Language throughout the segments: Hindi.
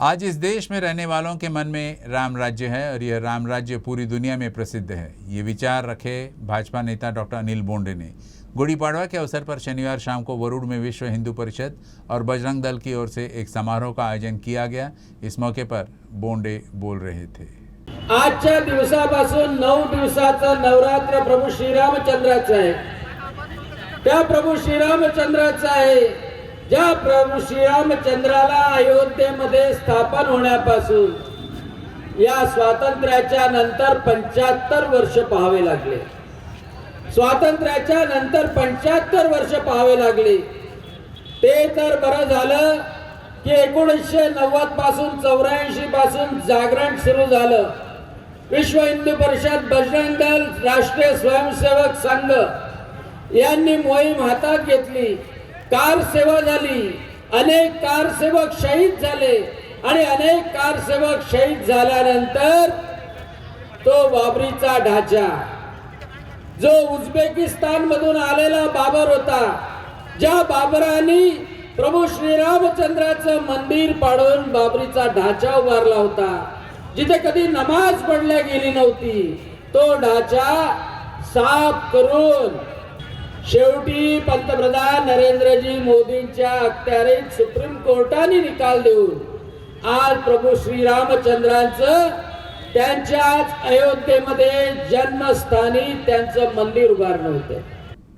आज इस देश में रहने वालों के मन में राम राज्य है और यह राम राज्य पूरी दुनिया में प्रसिद्ध है। ये विचार रखे भाजपा नेता डॉक्टर अनिल बोंडे ने गुड़ी पड़वा के अवसर पर शनिवार शाम को वरुड़ में विश्व हिंदू परिषद और बजरंग दल की ओर से एक समारोह का आयोजन किया गया। इस मौके पर बोंडे बोल रहे थे। आजच्या दिवसापासून 9 दिवसाचा नवरात्र प्रभू श्रीरामचंद्राचा आहे। त्या प्रभू श्रीरामचंद्राचा आहे ज्या प्रभू श्रीरामचंद्राला अयोध्येमध्ये स्थापन होण्यापासून या स्वातंत्र्याच्या नंतर 75 वर्ष पाहावे लागले। स्वातंत्र्याच्या नंतर 75 वर्ष पाहावे लागले। ते तर बरं झालं की 1990 पासून 84 पासून जागरण सुरू झालं। विश्व हिंदू परिषद, बजरंग दल, राष्ट्रीय स्वयंसेवक संघ यांनी मोहीम हातात घेतली। कार सेवा झाली, अनेक कारसेवक शहीद झाले आणि अनेक कारसेवक शहीद झाल्यानंतर तो बाबरीचा ढाचा जो उझबेकिस्तान मधून आलेला बाबर होता, ज्या बाबरांनी प्रभू श्रीरामचंद्राचं मंदिर पाडून बाबरीचा ढाचा उभारला होता, जिथे कधी नमाज पढल्या गेली नव्हती, तो ढाचा साफ करून शेवटी पंतप्रधान नरेंद्रजी मोदींच्या अखत्यारीत सुप्रीम कोर्टाने निकाल देऊन आज प्रभू श्रीरामचंद्रांचं त्यांच्याच अयोध्येमध्ये जन्मस्थानी त्यांचं मंदिर उभारलं होतं।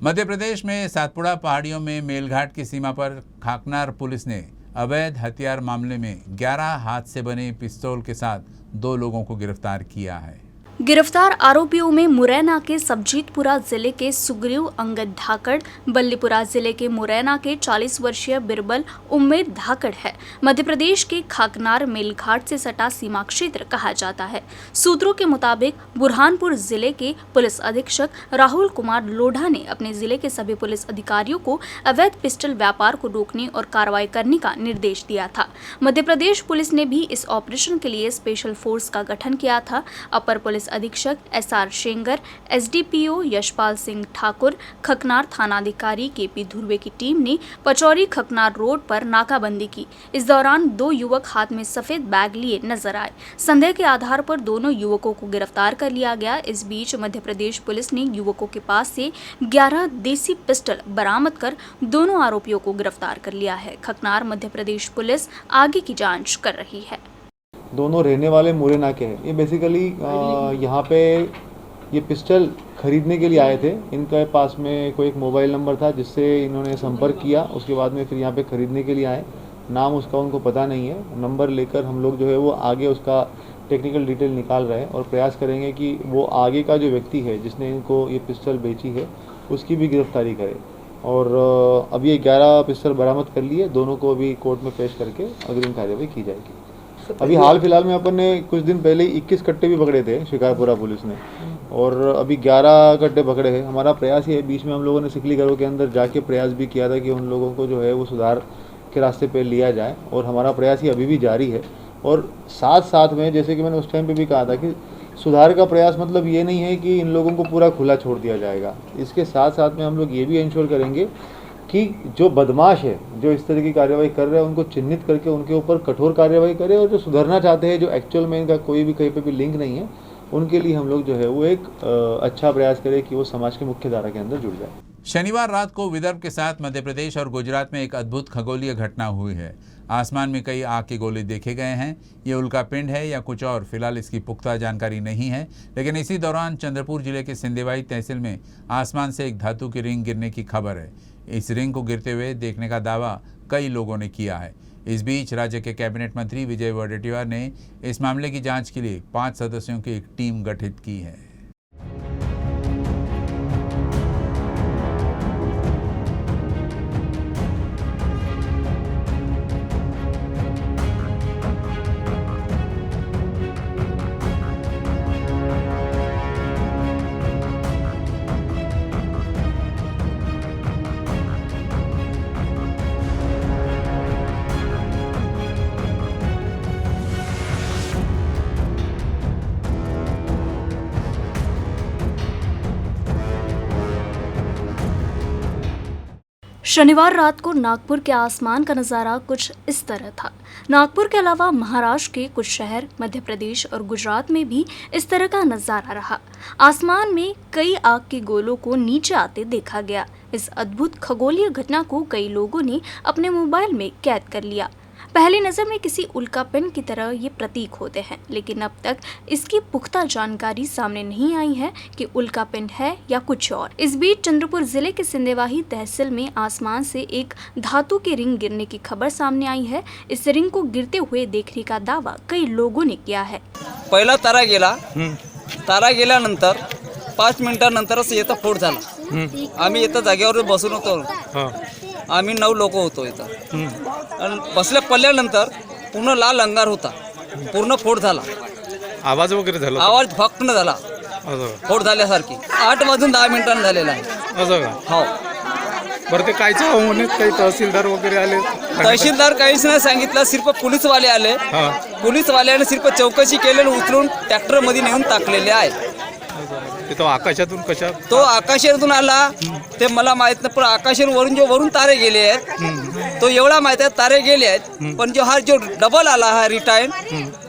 मध्य प्रदेश में सातपुड़ा पहाड़ियों में मेलघाट की सीमा पर खाकनार पुलिस ने अवैध हथियार मामले में 11 हाथ से बने पिस्तौल के साथ 2 लोगों को गिरफ्तार किया है। गिरफ्तार आरोपियों में मुरैना के सब्जीतपुरा जिले के सुग्रीव अंगद धाकड़, बल्लीपुरा जिले के मुरैना के 40 वर्षीय बिरबल उम्मेद धाकड़ है। मध्य प्रदेश के खाकनार मेलघाट से सटा सीमा क्षेत्र कहा जाता है। सूत्रों के मुताबिक बुरहानपुर जिले के पुलिस अधीक्षक राहुल कुमार लोढ़ा ने अपने जिले के सभी पुलिस अधिकारियों को अवैध पिस्टल व्यापार को रोकने और कार्रवाई करने का निर्देश दिया था। मध्य प्रदेश पुलिस ने भी इस ऑपरेशन के लिए स्पेशल फोर्स का गठन किया था। अपर पुलिस अधीक्षक एसआर शेंगर, एसडीपीओ यशपाल सिंह ठाकुर, खकनार थानाधिकारी केपी धुर्वे की टीम ने पचौरी खकनार रोड पर नाकाबंदी की। इस दौरान 2 युवक हाथ में सफेद बैग लिए नजर आए। संदेह के आधार पर दोनों युवकों को गिरफ्तार कर लिया गया। इस बीच मध्य प्रदेश पुलिस ने युवकों के पास से 11 देसी पिस्टल बरामद कर दोनों आरोपियों को गिरफ्तार कर लिया है। खकनार मध्य प्रदेश पुलिस आगे की जांच कर रही है। दोनों रहने वाले मुरैना के हैं। ये बेसिकली यहाँ पे ये पिस्टल खरीदने के लिए आए थे। इनके पास में कोई एक मोबाइल नंबर था जिससे इन्होंने संपर्क किया, उसके बाद में फिर यहाँ पे खरीदने के लिए आए। नाम उसका उनको पता नहीं है। नंबर लेकर हम लोग जो है वो आगे उसका टेक्निकल डिटेल निकाल रहे हैं और प्रयास करेंगे कि वो आगे का जो व्यक्ति है जिसने इनको ये पिस्टल बेची है उसकी भी गिरफ्तारी करे। और अभी ये 11 पिस्टल बरामद कर लिए। दोनों को अभी कोर्ट में पेश करके अग्रिम कार्रवाई की जाएगी। अभी हाल फिलहाल में अपन ने कुछ दिन पहले 21 कट्टे भी पकड़े थे शिकारपुरा पुलिस ने, और अभी 11 कट्टे पकड़े हैं। हमारा प्रयास ये है, बीच में हम लोगों ने सिकली घरों के अंदर जाके प्रयास भी किया था कि उन लोगों को जो है वो सुधार के रास्ते पे लिया जाए, और हमारा प्रयास ये अभी भी जारी है। और साथ साथ में जैसे कि मैंने उस टाइम पे भी कहा था कि सुधार का प्रयास मतलब ये नहीं है कि इन लोगों को पूरा खुला छोड़ दिया जाएगा। इसके साथ साथ में हम लोग ये भी इंश्योर करेंगे कि जो बदमाश है, जो इस तरह की कार्रवाई कर रहे हैं, उनको चिन्हित करके उनके ऊपर कठोर कार्रवाई करें, और जो सुधरना चाहते हैं, जो एक्चुअल में इनका कोई भी कहीं पे भी लिंक नहीं है, उनके लिए हम लोग जो है वो एक अच्छा प्रयास करें कि वो समाज की मुख्य धारा के अंदर जुड़ जाए। शनिवार रात को विदर्भ के साथ मध्य प्रदेश और गुजरात में एक अद्भुत खगोलीय घटना हुई है। आसमान में कई आग के गोले देखे गए हैं। ये उल्का पिंड है या कुछ और, फिलहाल इसकी पुख्ता जानकारी नहीं है। लेकिन इसी दौरान चंद्रपुर जिले के सिंदेवाई तहसील में आसमान से एक धातु की रिंग गिरने की खबर है। इस रिंग को गिरते हुए देखने का दावा कई लोगों ने किया है। इस बीच राज्य के कैबिनेट मंत्री विजय वडेट्टीवार ने इस मामले की जांच के लिए 5 सदस्यों की एक टीम गठित की है। शनिवार रात को नागपुर के आसमान का नज़ारा कुछ इस तरह था। नागपुर के अलावा महाराष्ट्र के कुछ शहर, मध्य प्रदेश और गुजरात में भी इस तरह का नज़ारा रहा। आसमान में कई आग के गोलों को नीचे आते देखा गया। इस अद्भुत खगोलीय घटना को कई लोगों ने अपने मोबाइल में कैद कर लिया। पहली नज़र में किसी उल्कापिंड की तरह ये प्रतीक होते हैं, लेकिन अब तक इसकी पुख्ता जानकारी सामने नहीं आई है कि उल्कापिंड है या कुछ और। इस बीच चंद्रपुर जिले के सिंदेवाही तहसील में आसमान से एक धातु की रिंग गिरने की खबर सामने आई है। इस रिंग को गिरते हुए देखने का दावा कई लोगों ने किया है। पहिला तारा गेला, तारा गेल्यानंतर 5 मिनिटांनंतरच इथं फोड झाला। आम्ही इथं जागेवर बसून होतो, आम्ही 9 लोक होतो इथं। आणि बसल्या पडल्यानंतर पूर्ण लाल अंगार होता, पूर्ण फोड झाला। आवाज वगैरे झाला? आवाज फक्त झाला, असं का? फोड झाल्यासारखी। 8 वाजून 10 मिनिटांनी झालेला आहे। असं का? हो, बरं ते कायच्या होण्यात काही तहसीलदार वगैरे आले? तहसीलदार काहीच नाही सांगितलं, सिर्फ पोलीसवाले आले। हां, पोलीसवाल्याने सिर्फ चौकशी केलेली, उचलून ट्रॅक्टरमध्ये नेऊन टाकलेले आहे। ते तो आकाशातून कशा? तो आकाशातून आला ते मला माहित नाही, पण आकाशावरून जो वरून तारे गेले आहेत तो एवढा माहित आहे, तारे गेले आहेत, पण जो डबल आला हा रिटायन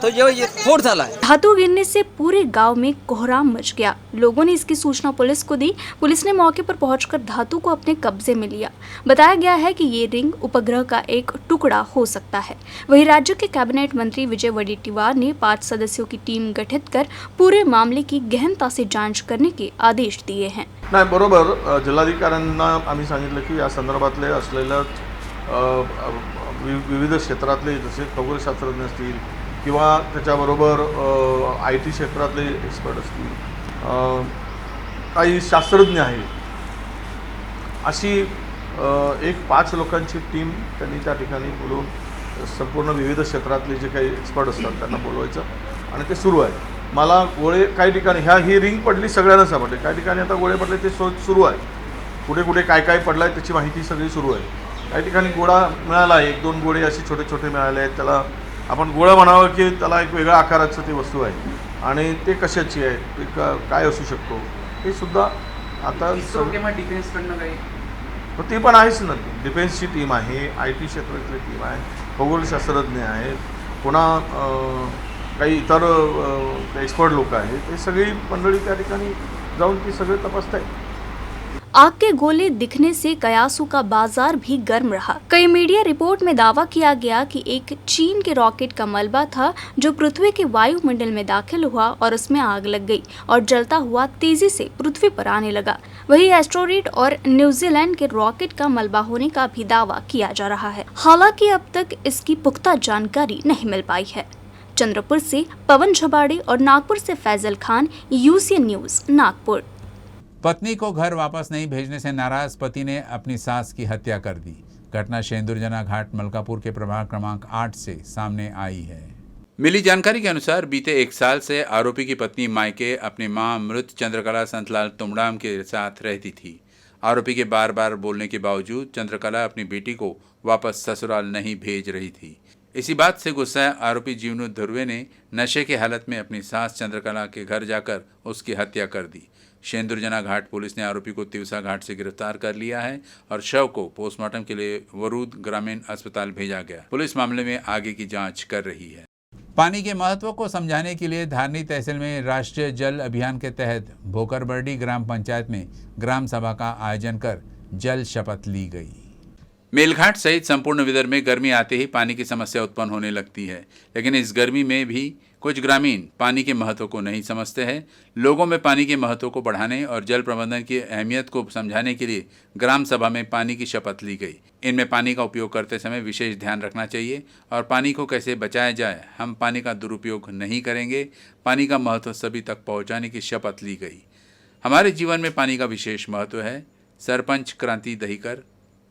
तो जो ये फोड़ झाला है। धातु गिरने से पूरे गांव में कोहराम मच गया। लोगों ने इसकी सूचना पुलिस को दी। पुलिस ने मौके पर पहुंचकर धातु को अपने कब्जे में लिया। बताया गया है कि ये रिंग उपग्रह का एक टुकड़ा हो सकता है। वहीं राज्य के कैबिनेट मंत्री विजय वडेट्टीवार ने 5 सदस्यों की टीम गठित कर पूरे मामले की गहनता से जांच करने के आदेश दिए हैं। नाही, बरोबर जिल्हाधिकाऱ्यांना आम्ही सांगितलं की या संदर्भातले असलेल्या विविध क्षेत्रातले जसे खगोलशास्त्रज्ञ असतील किंवा त्याच्याबरोबर IT क्षेत्रातले एक्सपर्ट असतील, काही शास्त्रज्ञ आहेत, अशी एक 5 लोकांची टीम त्यांनी त्या ठिकाणी बोलवून संपूर्ण विविध क्षेत्रातले जे काही एक्सपर्ट असतात त्यांना बोलवायचं आणि ते सुरू आहे। मला गोळे काही ठिकाणी ही रिंग पडली, सगळ्यांना सापडले, काही ठिकाणी आता गोळे पडले ते शोध सुरू आहे। कुठे कुठे काय काय पडलं आहे त्याची माहिती सगळी सुरू आहे। काही ठिकाणी गोळा मिळाला आहे, 1-2 गोळे असे छोटे छोटे मिळाले आहेत। त्याला आपण गोळा म्हणावं की त्याला एक वेगळ्या आकाराचं ती वस्तू आहे आणि ते कशाची आहे, ते काय असू शकतो हे सुद्धा आता डिफेन्सकडनं काही ती पण आहेच ना। डिफेन्सची टीम आहे, IT क्षेत्रातली टीम आहे, खगोलशास्त्रज्ञ आहेत, पुन्हा काही इतर एक्सपर्ट लोक आहेत, ते सगळी मंडळी त्या ठिकाणी जाऊन ती सगळे तपासत आहेत। आग के गोले दिखने से कयासू का बाजार भी गर्म रहा। कई मीडिया रिपोर्ट में दावा किया गया कि एक चीन के रॉकेट का मलबा था जो पृथ्वी के वायुमंडल में दाखिल हुआ और उसमें आग लग गई और जलता हुआ तेजी से पृथ्वी पर आने लगा। वही एस्ट्रोइड और न्यूजीलैंड के रॉकेट का मलबा होने का भी दावा किया जा रहा है। हालांकि अब तक इसकी पुख्ता जानकारी नहीं मिल पाई है। चंद्रपुर से पवन झबाड़े और नागपुर से फैजल खान, UCN न्यूज, नागपुर। पत्नी को घर वापस नहीं भेजने से नाराज पति ने अपनी सास की हत्या कर दी। घटना शेंदुरजना घाट मलकापुर के प्रभाग क्रमांक 8 से सामने आई है। मिली जानकारी के अनुसार बीते 1 साल से आरोपी की पत्नी मायके अपनी मां मृत चंद्रकला संतलाल तुमड़ाम के साथ रहती थी। आरोपी के बार बार बोलने के बावजूद चंद्रकला अपनी बेटी को वापस ससुराल नहीं भेज रही थी। इसी बात से गुस्साए आरोपी जीवनु धुर्वे ने नशे की हालत में अपनी सास चंद्रकला के घर जाकर उसकी हत्या कर दी। शेंदुरजना घाट पुलिस ने आरोपी को तिवसा घाट से गिरफ्तार कर लिया है और शव को पोस्टमार्टम के लिए वरूद ग्रामीण अस्पताल भेजा गया। पुलिस मामले में आगे की जांच कर रही है। पानी के महत्व को समझाने के लिए धारनी तहसील में राष्ट्रीय जल अभियान के तहत भोकरबर्डी ग्राम पंचायत में ग्राम सभा का आयोजन कर जल शपथ ली गई। मेलघाट सहित संपूर्ण विदर्भ में गर्मी आते ही पानी की समस्या उत्पन्न होने लगती है, लेकिन इस गर्मी में भी कुछ ग्रामीण पानी के महत्व को नहीं समझते हैं। लोगों में पानी के महत्व को बढ़ाने और जल प्रबंधन की अहमियत को समझाने के लिए ग्राम सभा में पानी की शपथ ली गई। इनमें पानी का उपयोग करते समय विशेष ध्यान रखना चाहिए और पानी को कैसे बचाया जाए, हम पानी का दुरुपयोग नहीं करेंगे, पानी का महत्व सभी तक पहुँचाने की शपथ ली गई। हमारे जीवन में पानी का विशेष महत्व है। सरपंच क्रांति दहीकर,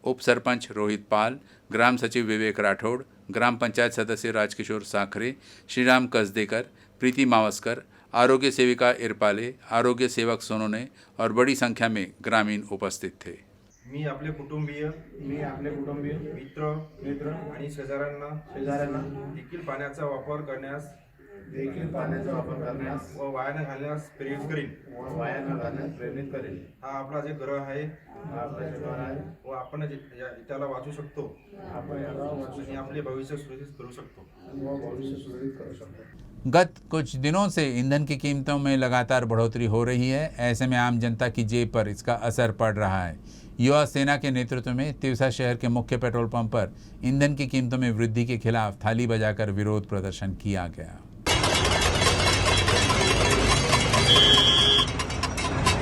उप सरपंच रोहित पाल, ग्राम सचिव विवेक राठौड़, ग्राम पंचायत सदस्य राजकिशोर साखरे, श्रीराम कसदेकर, प्रीति मावस्कर, आरोग्य सेविका इरपाले, आरोग्य सेवक सोनोने और बड़ी संख्या में ग्रामीण उपस्थित थे। मी आपले कुटुंबीय मित्र आणि शेजाऱ्यांना देखील पाण्याचा वापर करण्यास देखील पाण्याचा वापर करण्यास व वाया न घालण्यास प्रेरित करीन हा आपला जे ग्रह आहे व आपण त्याला वाचू शकतो आणि आपले भविष्य सुरक्षित करू शकतो. गत कुछ दिनों से ईंधन की कीमतों में लगातार बढ़ोतरी हो रही है। ऐसे में आम जनता की जेब पर इसका असर पड़ रहा है। युवा सेना के नेतृत्व में तिवसा शहर के मुख्य पेट्रोल पंप पर ईंधन की कीमतों में वृद्धि के खिलाफ थाली बजाकर विरोध प्रदर्शन किया गया।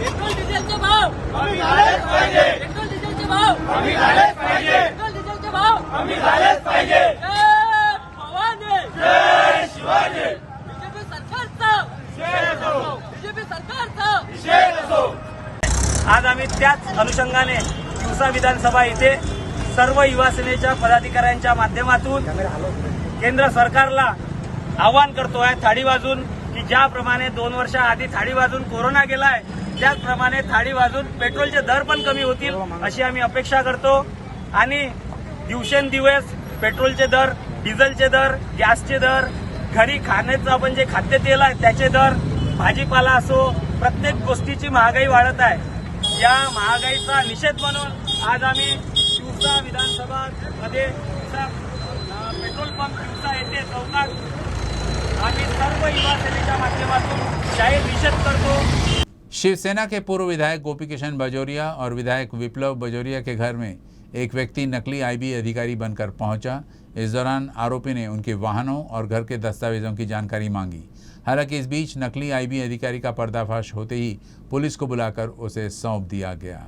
पेट्रोल डिझेलचे भाव कमी झालेच पाहिजे. पेट्रोल डिझेलचे भाव कमी झालेच पाहिजे. पेट्रोल डिझेलचे भाव कमी झालेच पाहिजे. जय भवानी, जय शिवाजी. बीजेपी सरकारचा निषेध असो. बीजेपी सरकारचा निषेध असो. आज आम्ही त्याच अनुषंगाने तिवसा विधानसभा येथे सर्व युवा सेनेच्या पदाधिकाऱ्यांच्या माध्यमातून केंद्र सरकारला आवाहन करतोय थाळी वाजून की ज्याप्रमाणे 2 वर्षाआधी थाळी वाजून कोरोना गेलाय त्याचप्रमाणे थाळी वाजून पेट्रोलचे दर पण कमी होतील अशी आम्ही अपेक्षा करतो. आणि दिवसेंदिवस पेट्रोलचे दर, डिझेलचे दर, गॅसचे दर, घरी खाण्याचं आपण जे खाद्यतेल आहे त्याचे दर, भाजीपाला असो, प्रत्येक गोष्टीची महागाई वाढत आहे. या महागाईचा निषेध म्हणून आज आम्ही तिवसा विधानसभा मध्ये पेट्रोल पंप तिवसा येथे चौकात आम्ही सर्व युवा सेनेच्या माध्यमातून जाहीर निषेध करतो. शिवसेना के पूर्व विधायक गोपी किशन बाजोरिया और विधायक विप्लव बाजोरिया के घर में एक व्यक्ति नकली आईबी अधिकारी बनकर पहुंचा। इस दौरान आरोपी ने उनके वाहनों और घर के दस्तावेजों की जानकारी मांगी। हालांकि इस बीच नकली आईबी अधिकारी का पर्दाफाश होते ही पुलिस को बुलाकर उसे सौंप दिया गया।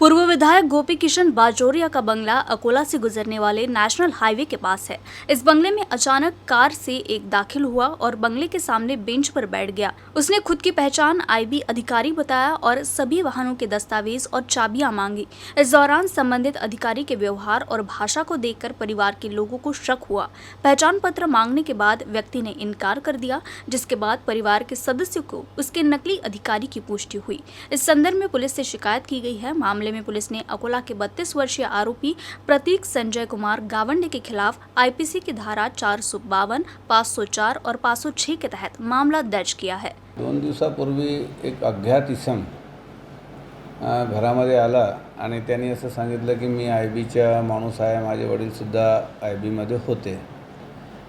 पूर्व विधायक गोपी किशन बाजोरिया का बंगला अकोला से गुजरने वाले नेशनल हाईवे के पास है। इस बंगले में अचानक कार से एक दाखिल हुआ और बंगले के सामने बेंच पर बैठ गया। उसने खुद की पहचान आईबी अधिकारी बताया और सभी वाहनों के दस्तावेज और चाबियां मांगी। इस दौरान संबंधित अधिकारी के व्यवहार और भाषा को देखकर परिवार के लोगों को शक हुआ। पहचान पत्र मांगने के बाद व्यक्ति ने इनकार कर दिया, जिसके बाद परिवार के सदस्यों को उसके नकली अधिकारी की पुष्टि हुई। इस संदर्भ में पुलिस से शिकायत की गई है। मामले में पुलिस ने अकोला के 32 वर्षीय आरोपी प्रतीक संजय कुमार गावंडे के खिलाफ आईपीसी की धारा 452, 504 और 506 के तहत मामला दर्ज किया है। 2 दिवसापूर्वी एक अज्ञात इसम घरामध्ये आला आणि त्यांनी असं सांगितलं की मी आयबीचा माणूस आहे, माझे वडीलसुद्धा आयबीमध्ये होते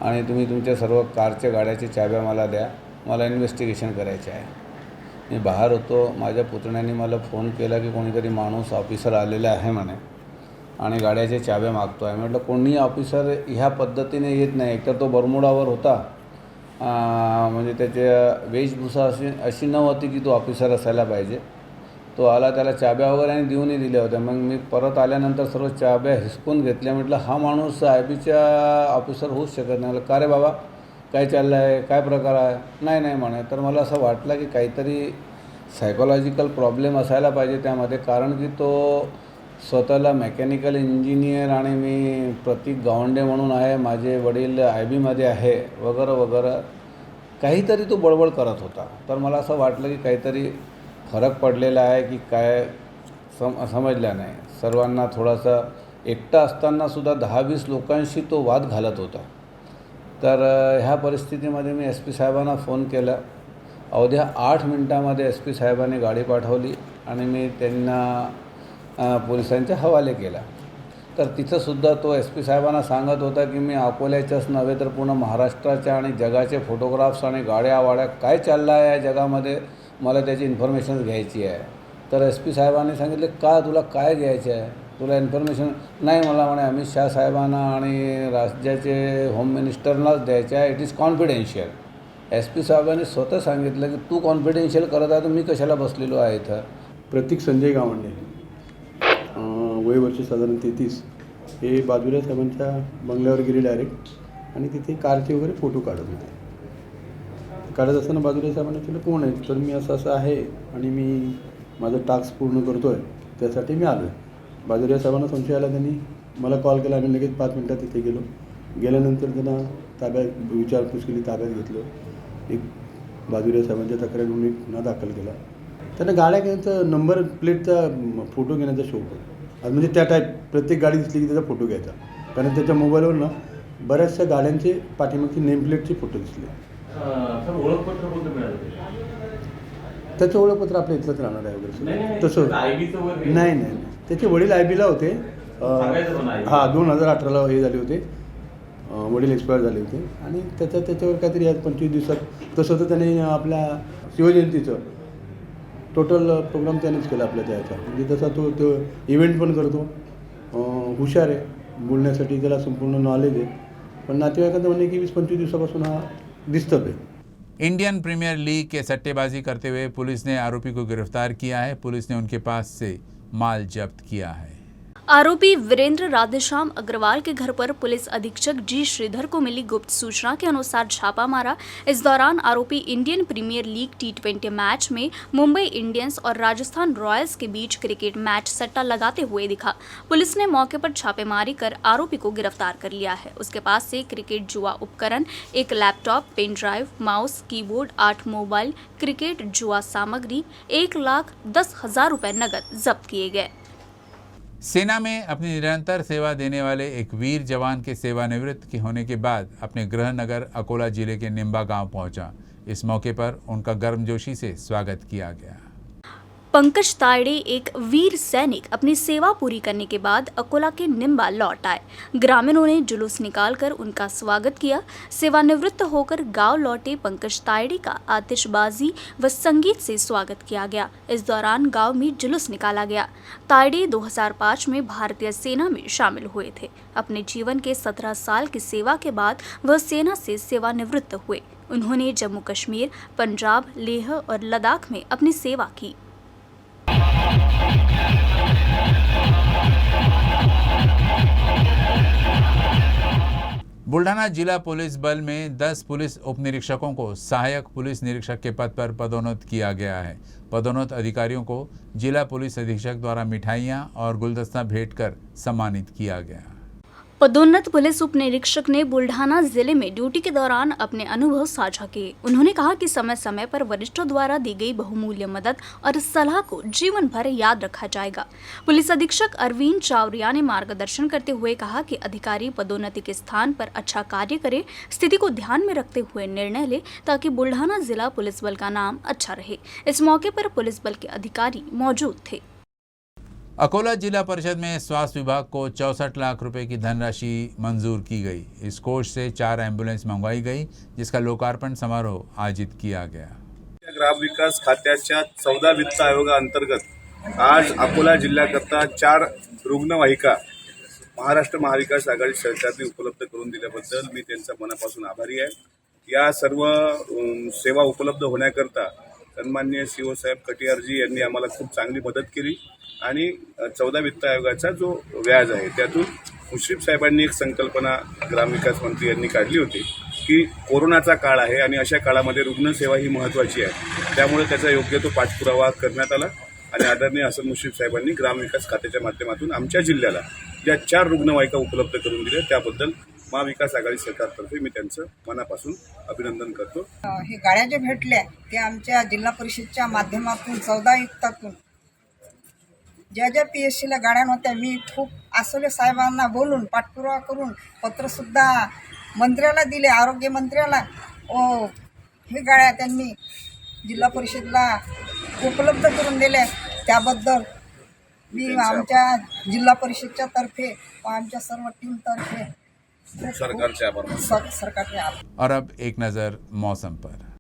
आणि तुम्ही तुमच्या सर्व कारच्या गाड्याच्या चाव्या मला द्या, मला इन्व्हेस्टिगेशन करायचे आहे. मी बाहेर होतो, माझ्या पुतण्याने मला फोन केला की कोणीतरी माणूस ऑफिसर आलेला आहे म्हणे आणि गाड्याच्या चाव्या मागतो आहे. म्हटलं कोणी ऑफिसर ह्या पद्धतीने येत नाही. एकतर तो बरमुडावर होता, म्हणजे त्याच्या वेशभूषा अशी नव्हती की तो ऑफिसर असायला पाहिजे. तो आला, त्याला चाब्या वगैरे आणि देऊनही दिल्या होत्या. मग मी परत आल्यानंतर सर्व चाब्या हिसकून घेतल्या. म्हटलं हा माणूस आयबीचा ऑफिसर होऊच शकत नाही. का रे बाबा काय चाललं आहे, काय प्रकार आहे? नाही म्हणे. तर मला असं वाटलं की काहीतरी सायकोलॉजिकल प्रॉब्लेम असायला पाहिजे त्यामध्ये, कारण की तो स्वतःला मेकॅनिकल इंजिनियर आणि मी प्रतीक गावंडे म्हणून आहे, माझे वडील आयबीमध्ये आहे वगैरे वगैरे काहीतरी तो बडबड करत होता. तर मला असं वाटलं की काहीतरी फरक पडलेला आहे की काय समजलं नाही. सर्वांना थोडासा एकटा असतानासुद्धा 10-20 लोकांशी तो वाद घालत होता. तर ह्या परिस्थितीमध्ये मी SP साहेबांना फोन केला. अवघ्या 8 मिनिटांमध्ये SP साहेबांनी गाडी पाठवली आणि मी त्यांना पोलिसांच्या हवाले केला. तर तिथंसुद्धा तो SP साहेबांना सांगत होता की मी अकोल्याच्याच नव्हे तर पूर्ण महाराष्ट्राच्या आणि जगाचे फोटोग्राफ्स आणि गाड्या काय चाललं आहे या जगामध्ये, मला त्याची इन्फॉर्मेशन घ्यायची आहे. तर SP साहेबांनी सांगितले का तुला काय घ्यायचे आहे, तुला इन्फॉर्मेशन नाही. मला म्हणे अमित शाह साहेबांना आणि राज्याचे होम मिनिस्टरनाच द्यायचे आहे, इट इज कॉन्फिडेन्शियल. SP साहेबांनी स्वतः सांगितलं की तू कॉन्फिडेन्शियल करत आहे तर मी कशाला बसलेलो आहे इथं. प्रतीक संजय गावंडे, वय वर्ष साधारण 33, हे बाजूला साहेबांच्या बंगल्यावर गेले डायरेक्ट आणि तिथे कारचे वगैरे फोटो काढत होते. काढत असताना बाजूला साहेबांना केलं कोण आहे, तर मी असं आहे आणि मी माझं टास्क पूर्ण करतो आहे त्यासाठी मी आलो आहे. बाजूला साहेबांना संशय आला, त्यांनी मला कॉल केला. आम्ही लगेच 5 मिनटात तिथे गेलो. गेल्यानंतर त्यांना ताब्यात विचारपूस केली, ताब्यात घेतलं. एक बाजूला साहेबांच्या तक्रारीवरून एक गुन्हा दाखल केला. त्यांना गाड्या घेण्याचा नंबर प्लेटचा फोटो घेण्याचा शौक होता. म्हणजे त्या टाईप प्रत्येक गाडी दिसली की त्याचा फोटो घ्यायचा, कारण त्याच्या मोबाईलवर ना बऱ्याचशा गाड्यांचे पाठीमागची नेम प्लेटचे फोटो दिसले. ओळखपत्र कोणतं मिळालं? त्याचं ओळखपत्र आपल्या इथलंच राहणार आहे वगैरे तसं नाही त्याचे वडील IB-ला होते. हां 2018ला हे झाले होते, वडील एक्सपायर झाले होते आणि त्याच्यावर काहीतरी आज 25 दिवसात तसं तर त्याने आपल्या शिवजयंतीचं टोटल प्रोग्राम त्यानेच केला आपल्या त्याचा, म्हणजे तसा तो इव्हेंट पण करतो, हुशार आहे, बोलण्यासाठी त्याला संपूर्ण नॉलेज आहे, पण नातेवाईकांचं म्हणणे की 20-25 दिवसापासून हा डिस्टर्ब आहे. इंडियन प्रीमियर लीग के सट्टेबाजी करते हुए पुलिस ने आरोपी को गिरफ्तार किया है। पुलिस ने उनके पास से माल जब्त किया है। आरोपी वीरेंद्र राधेश्याम अग्रवाल के घर पर पुलिस अधीक्षक जी श्रीधर को मिली गुप्त सूचना के अनुसार छापा मारा। इस दौरान आरोपी Indian premiere league T20 match में मुंबई इंडियंस और राजस्थान रॉयल्स के बीच क्रिकेट मैच सट्टा लगाते हुए दिखा। पुलिस ने मौके पर छापेमारी कर आरोपी को गिरफ्तार कर लिया है। उसके पास से क्रिकेट जुआ उपकरण, एक laptop, pen drive, mouse, keyboard, 8 mobile, cricket जुआ सामग्री, 1,10,000 रुपए नकद जब्त किए गए। सेना में अपनी निरंतर सेवा देने वाले एक वीर जवान के सेवानिवृत्त के होने के बाद अपने गृह नगर अकोला जिले के निम्बा गांव पहुंचा। इस मौके पर उनका गर्मजोशी से स्वागत किया गया। पंकज तायड़े एक वीर सैनिक अपनी सेवा पूरी करने के बाद अकोला के निम्बा लौट आए। ग्रामीणों ने जुलूस निकालकर उनका स्वागत किया। सेवानिवृत्त होकर गांव लौटे पंकज तायड़े का आतिशबाजी व संगीत से स्वागत किया गया। इस दौरान गांव में जुलूस निकाला गया। तायड़े 2005 में भारतीय सेना में शामिल हुए थे। अपने जीवन के 17 साल की सेवा के बाद वह सेना से सेवानिवृत्त हुए। उन्होंने जम्मू कश्मीर, पंजाब, लेह और लद्दाख में अपनी सेवा की। बुल्ढाना जिला पुलिस बल में 10 पुलिस उपनिरीक्षकों को सहायक पुलिस निरीक्षक के पद पर पदोन्नत किया गया है। पदोन्नत अधिकारियों को जिला पुलिस अधीक्षक द्वारा मिठाइयां और गुलदस्ता भेंट कर सम्मानित किया गया। पदोन्नत पुलिस उप निरीक्षक ने बुल्ढाना जिले में ड्यूटी के दौरान अपने अनुभव साझा किए। उन्होंने कहा कि समय समय पर वरिष्ठों द्वारा दी गई बहुमूल्य मदद और सलाह को जीवन भर याद रखा जाएगा। पुलिस अधीक्षक अरविंद चावरिया ने मार्गदर्शन करते हुए कहा कि अधिकारी पदोन्नति के स्थान पर अच्छा कार्य करे, स्थिति को ध्यान में रखते हुए निर्णय ले ताकि बुल्ढाना जिला पुलिस बल का नाम अच्छा रहे। इस मौके पर पुलिस बल के अधिकारी मौजूद थे। अकोला जिला परिषद में स्वास्थ्य विभाग को 64 लाख रुपए की धनराशि मंजूर की गई। इस कोष से 4 एम्बुलेंस मंगवाई गई, जिसका लोकार्पण समारोह आयोजित किया गया। ग्राम विकास खात्याच्या 14 वित्त आयोगाअंतर्गत आज अकोला जिल्ह्याकरता 4 रुग्णवाहिका महाराष्ट्र महाविकास आघाडी सरकारने उपलब्ध करून दिल्याबद्दल मी त्यांचा मनापासून आभारी आहे। या सर्व सेवा उपलब्ध होण्याकरता सन्माननीय CO साहेब कटियारजी यांनी आम्हाला खूप चांगली मदत केली आणि 14 वित्त आयोगाचा जो व्याज आहे त्यातून मुश्रीफ साहेबांनी एक संकल्पना ग्रामविकास मंत्री यांनी काढली होती की कोरोनाचा काळ आहे आणि अशा काळामध्ये रुग्णसेवा ही महत्त्वाची आहे, त्यामुळे त्याचा योग्य तो पाठपुरावा करण्यात आला आणि आदरणीय हसन मुश्रीफ साहेबांनी ग्रामविकास खात्याच्या माध्यमातून आमच्या जिल्ह्याला ज्या 4 रुग्णवाहिका उपलब्ध करून दिल्या त्याबद्दल महाविकास आघाडी सरकारतर्फे मी त्यांचं मनापासून अभिनंदन करतो। हे गाड्या जे भेटल्या ते आमच्या जिल्हा परिषदच्या माध्यमातून 14 युक्तातून ज्या PSCला गाड्या नव्हत्या मी खूप आसोले साहेबांना बोलून पाठपुरावा करून पत्रसुद्धा मंत्र्याला दिले, आरोग्य मंत्र्याला। हे गाड्या त्यांनी जिल्हा परिषदला उपलब्ध करून दिल्या, त्याबद्दल मी आमच्या जिल्हा परिषदच्या तर्फे व आमच्या सर्व टीम तर्फे सरकारचे आभार। और अब एक नज़र मौसम पर।